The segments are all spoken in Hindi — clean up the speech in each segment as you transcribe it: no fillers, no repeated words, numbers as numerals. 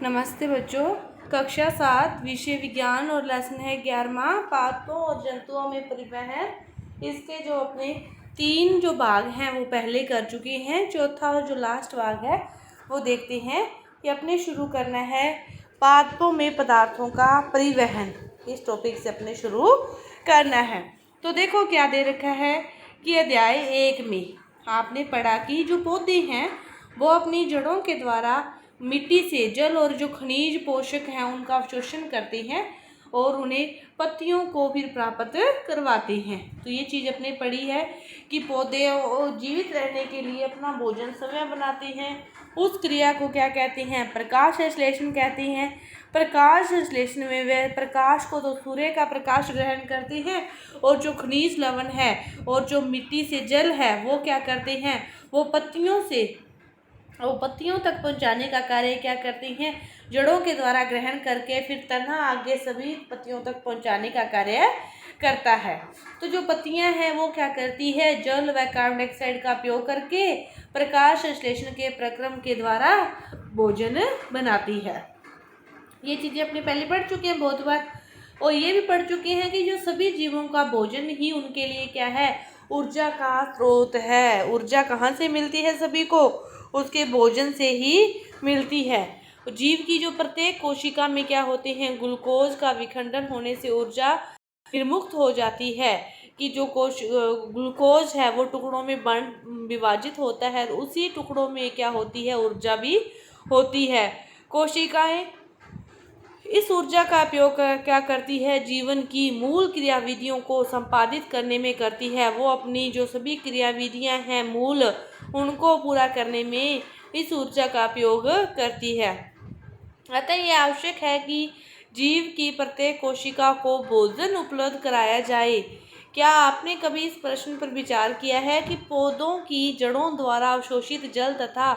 नमस्ते बच्चों। कक्षा 7 विषय विज्ञान और लेसन है 11वां पादपों और जंतुओं में परिवहन। इसके जो अपने 3 जो भाग हैं वो पहले कर चुके हैं। चौथा और जो लास्ट भाग है वो देखते हैं कि अपने शुरू करना है पादपों में पदार्थों का परिवहन। इस टॉपिक से अपने शुरू करना है। तो देखो क्या दे रखा है कि अध्याय 1 में आपने पढ़ा कि जो पौधे हैं वो अपनी जड़ों के द्वारा मिट्टी से जल और जो खनिज पोषक हैं उनका अवशोषण करते हैं और उन्हें पत्तियों को फिर प्राप्त करवाते हैं। तो ये चीज़ अपने पढ़ी है कि पौधे जीवित रहने के लिए अपना भोजन समय बनाते हैं। उस क्रिया को क्या कहते हैं? प्रकाश संश्लेषण कहते हैं। प्रकाश संश्लेषण में वे प्रकाश को तो सूर्य का प्रकाश ग्रहण करते हैं और जो खनिज लवण है और जो मिट्टी से जल है वो क्या करते हैं? वो पत्तियों तक पहुंचाने का कार्य क्या करते हैं? जड़ों के द्वारा ग्रहण करके फिर तना आगे सभी पत्तियों तक पहुंचाने का कार्य करता है। तो जो पत्तियां हैं वो क्या करती है? जल व कार्बन डाइऑक्साइड का उपयोग करके प्रकाश संश्लेषण के प्रक्रम के द्वारा भोजन बनाती है। ये चीज़ें अपने पहले पढ़ चुके हैं बहुत बार। और ये भी पढ़ चुके हैं कि जो सभी जीवों का भोजन ही उनके लिए क्या है? ऊर्जा का स्रोत है। ऊर्जा कहाँ से मिलती है? सभी को उसके भोजन से ही मिलती है। जीव की जो प्रत्येक कोशिका में क्या होते हैं? ग्लूकोज का विखंडन होने से ऊर्जा निर्मुक्त हो जाती है कि जो ग्लूकोज है वो टुकड़ों में विभाजित होता है। उसी टुकड़ों में क्या होती है? ऊर्जा भी होती है। कोशिकाएं इस ऊर्जा का उपयोग क्या करती है? जीवन की मूल क्रियाविधियों को संपादित करने में करती है। वो अपनी जो सभी क्रियाविधियां हैं मूल उनको पूरा करने में इस ऊर्जा का उपयोग करती है। अतः यह आवश्यक है कि जीव की प्रत्येक कोशिका को भोजन उपलब्ध कराया जाए। क्या आपने कभी इस प्रश्न पर विचार किया है कि पौधों की जड़ों द्वारा अवशोषित जल तथा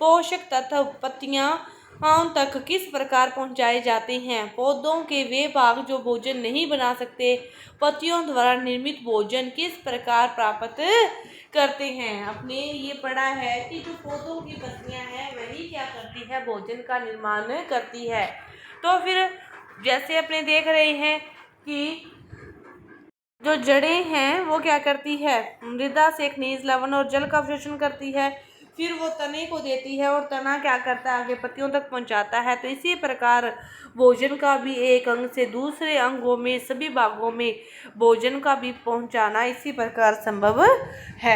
पोषक तत्व पत्तियां तक किस प्रकार पहुंचाए जाते हैं? पौधों के वे भाग जो भोजन नहीं बना सकते पत्तियों द्वारा निर्मित भोजन किस प्रकार प्राप्त करते हैं? अपने ये पढ़ा है कि जो पौधों की पत्तियां हैं वही क्या करती है? भोजन का निर्माण करती है। तो फिर जैसे अपने देख रहे हैं कि जो जड़ें हैं वो क्या करती है? मृदा से खनिज लवण और जल का अवशोषण करती है। फिर वो तने को देती है और तना क्या करता है? आगे पत्तियों तक पहुंचाता है। तो इसी प्रकार भोजन का भी एक अंग से दूसरे अंगों में सभी भागों में भोजन का भी पहुंचाना इसी प्रकार संभव है।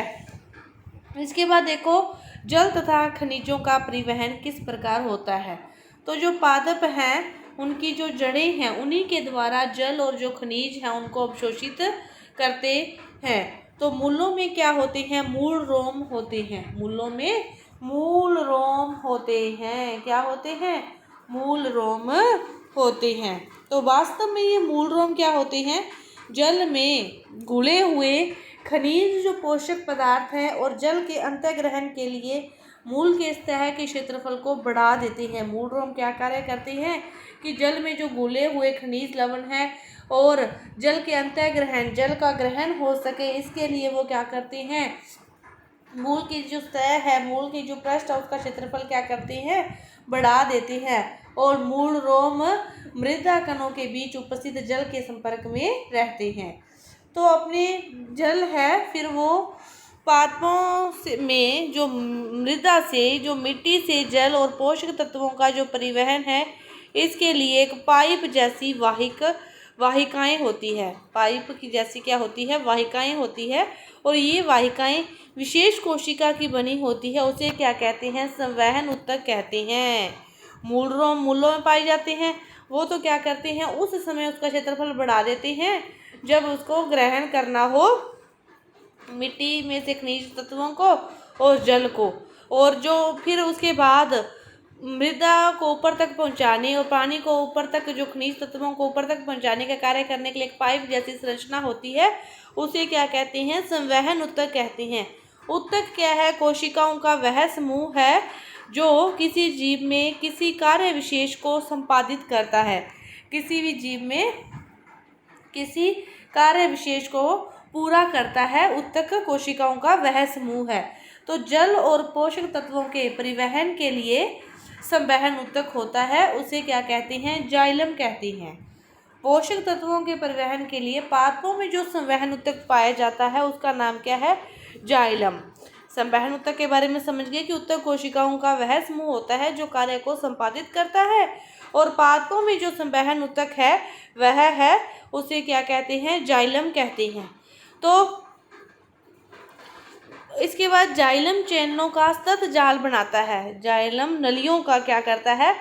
इसके बाद देखो जल तथा खनिजों का परिवहन किस प्रकार होता है। तो जो पादप हैं उनकी जो जड़ें हैं उन्हीं के द्वारा जल और जो खनिज हैं उनको अवशोषित करते हैं। तो मूलों में क्या होते हैं? मूल रोम होते हैं। मूलों में मूल रोम होते हैं। क्या होते हैं? मूल रोम होते हैं। तो वास्तव में ये मूल रोम क्या होते हैं? जल में घुले हुए खनिज जो पोषक पदार्थ हैं और जल के अंतर्ग्रहण के लिए मूल के सतह के क्षेत्रफल को बढ़ा देते हैं। मूल रोम क्या कार्य करते हैं कि जल में जो घुले हुए खनिज लवण हैं और जल के अंतर्ग्रहण जल का ग्रहण हो सके इसके लिए वो क्या करते हैं? मूल की जो सतह है मूल की जो पृष्ठ है उसका क्षेत्रफल क्या करते हैं? बढ़ा देते हैं। और मूल रोम मृदा कणों के बीच उपस्थित जल के संपर्क में रहते हैं। तो अपने जल है फिर वो पादपों में जो मृदा से जो मिट्टी से जल और पोषक तत्वों का जो परिवहन है इसके लिए एक पाइप जैसी वाहिकाएं होती है। पाइप की जैसी क्या होती है? वाहिकाएं होती है। और ये वाहिकाएं विशेष कोशिका की बनी होती है। उसे क्या कहते हैं? संवहन ऊतक कहते हैं। मूल रोम मूलों में पाए जाते हैं। वो तो क्या करते हैं? उस समय उसका क्षेत्रफल बढ़ा देते हैं जब उसको ग्रहण करना हो मिट्टी में से खनिज तत्वों को और जल को। और जो फिर उसके बाद मृदा को ऊपर तक पहुंचाने और पानी को ऊपर तक जो खनिज तत्वों को ऊपर तक पहुंचाने का कार्य करने के लिए एक पाइप जैसी संरचना होती है उसे क्या कहते हैं? संवहन ऊतक कहते हैं। ऊतक क्या है? कोशिकाओं का वह समूह है जो किसी जीव में किसी कार्य विशेष को संपादित करता है। किसी भी जीव में किसी कार्य विशेष को पूरा करता है। ऊतक कोशिकाओं का वह समूह है। तो जल और पोषक तत्वों के परिवहन के लिए संवहन ऊतक होता है उसे क्या कहते हैं, जाइलम कहते हैं। पोषक तत्वों के परिवहन के लिए पादपों में जो संवहन ऊतक पाया जाता है उसका नाम क्या है, जाइलम। संवहन ऊतक के बारे में समझ गए कि ऊतक कोशिकाओं का वह समूह होता है जो कार्य को संपादित करता है, और पादपों में जो संवहन ऊतक है वह है उसे क्या कहते हैं, जाइलम कहते हैं। तो इसके बाद जाइलम चैनलों का सतत जाल बनाता है। जाइलम नलियों का क्या करता है,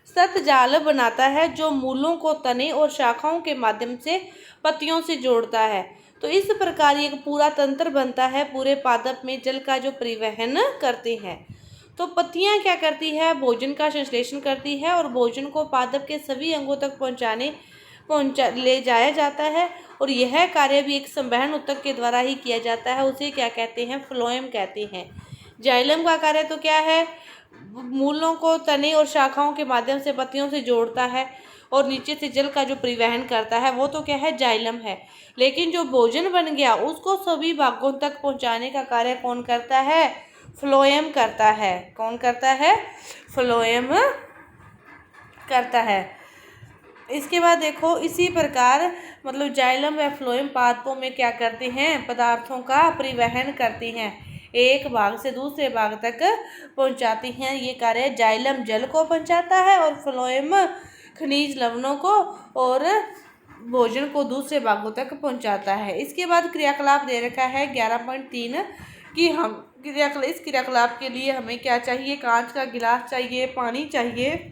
सतत जाल बनाता है जो मूलों को तने और शाखाओं के माध्यम से पत्तियों से जोड़ता है। तो इस प्रकार एक पूरा तंत्र बनता है पूरे पादप में जल का जो परिवहन करते हैं। तो पत्तियां क्या करती है, भोजन का संश्लेषण करती है और भोजन को पादप के सभी अंगों तक ले जाया जाता है, और यह कार्य भी एक संवहन ऊतक के द्वारा ही किया जाता है। उसे क्या कहते हैं, फ्लोएम कहते हैं। जाइलम का कार्य तो क्या है, मूलों को तने और शाखाओं के माध्यम से पत्तियों से जोड़ता है और नीचे से जल का जो परिवहन करता है वो तो क्या है, जाइलम है। लेकिन जो भोजन बन गया उसको सभी भागों तक पहुंचाने का कार्य कौन करता है, फ्लोएम करता है। कौन करता है, फ्लोएम करता है। इसके बाद देखो इसी प्रकार मतलब जाइलम व फ्लोएम पादपों में क्या करते हैं, पदार्थों का परिवहन करती हैं, एक भाग से दूसरे भाग तक पहुंचाती हैं। ये कार्य जाइलम जल को पहुंचाता है और फ्लोएम खनिज लवणों को और भोजन को दूसरे भागों तक पहुंचाता है। इसके बाद क्रियाकलाप दे रखा है 11.3 कि हम इस क्रियाकलाप के लिए हमें क्या चाहिए, कांच का गिलास चाहिए, पानी चाहिए,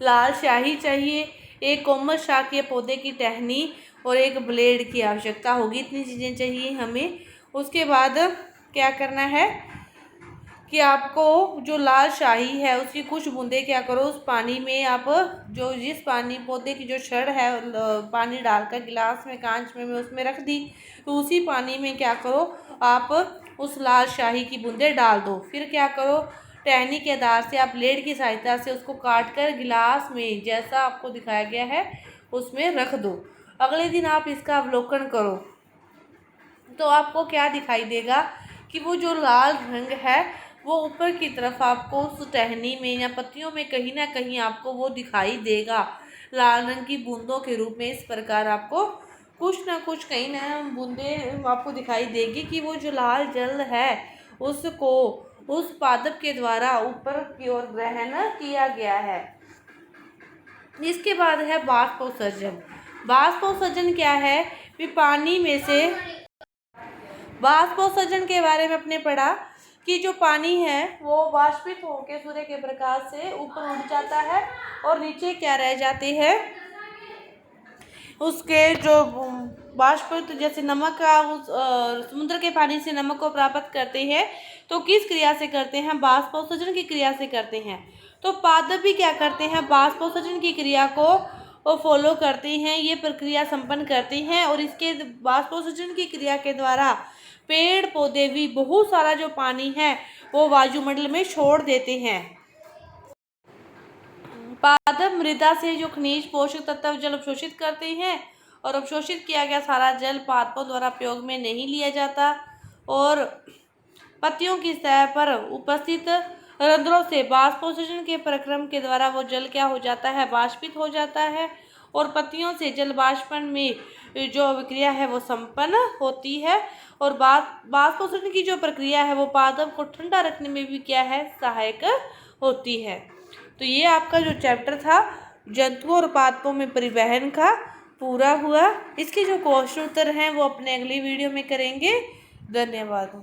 लाल स्याही चाहिए, एक कोमल शाक या पौधे की टहनी और एक ब्लेड की आवश्यकता होगी। इतनी चीज़ें चाहिए हमें। उसके बाद क्या करना है कि आपको जो लाल शाही है उसकी कुछ बूंदे क्या करो, उस पानी में आप जो जिस पानी पौधे की जो छड़ है पानी डालकर गिलास में कांच में मैं उसमें रख दी, तो उसी पानी में क्या करो, आप उस लाल शाही की बूंदे डाल दो। फिर क्या करो, टहनी के आधार से आप ब्लेड की सहायता से उसको काट कर गिलास में जैसा आपको दिखाया गया है उसमें रख दो। अगले दिन आप इसका अवलोकन करो तो आपको क्या दिखाई देगा कि वो जो लाल रंग है वो ऊपर की तरफ आपको उस टहनी में या पत्तियों में कहीं ना कहीं आपको वो दिखाई देगा लाल रंग की बूंदों के रूप में। इस प्रकार आपको कुछ ना कुछ कहीं ना बूंदे आपको दिखाई देगी कि वो जो लाल जल है उसको उस पादप के द्वारा ऊपर की ओर ग्रहण किया गया है। इसके बाद है बाष्पोत्सर्जन। बाष्पोत्सर्जन क्या है, कि पानी में से बाष्पोत्सर्जन के बारे में आपने पढ़ा कि जो पानी है वो वाष्पित होकर सूर्य के प्रकाश से ऊपर उठ जाता है और नीचे क्या रह जाते हैं, उसके जो बाष्पित जैसे नमक का समुद्र के पानी से नमक को प्राप्त करते हैं तो किस क्रिया से करते हैं, बाष्पोत्सर्जन की क्रिया से करते हैं। तो पादप भी क्या करते हैं, बाष्पोत्सर्जन की क्रिया को फॉलो करते हैं, ये प्रक्रिया संपन्न करते हैं और इसके बाष्पोत्सर्जन की क्रिया के द्वारा पेड़ पौधे भी बहुत सारा जो पानी है वो वायुमंडल में छोड़ देते हैं। पादप मृदा से जो खनिज पोषक तत्व जल अवशोषित करते हैं और अवशोषित किया गया सारा जल पादपों द्वारा प्रयोग में नहीं लिया जाता और पत्तियों की सतह पर उपस्थित रंध्रों से बाष्पोत्सर्जन के प्रक्रम के द्वारा वो जल क्या हो जाता है, वाष्पित हो जाता है और पत्तियों से जल वाष्पन में जो अभिक्रिया है वो संपन्न होती है। और बाष्पोत्सर्जन की जो प्रक्रिया है वो पादप को ठंडा रखने में भी क्या है, सहायक होती है। तो ये आपका जो चैप्टर था जंतुओं और पादपों में परिवहन का पूरा हुआ। इसके जो क्वेश्चन उत्तर हैं वो अपने अगली वीडियो में करेंगे। धन्यवाद।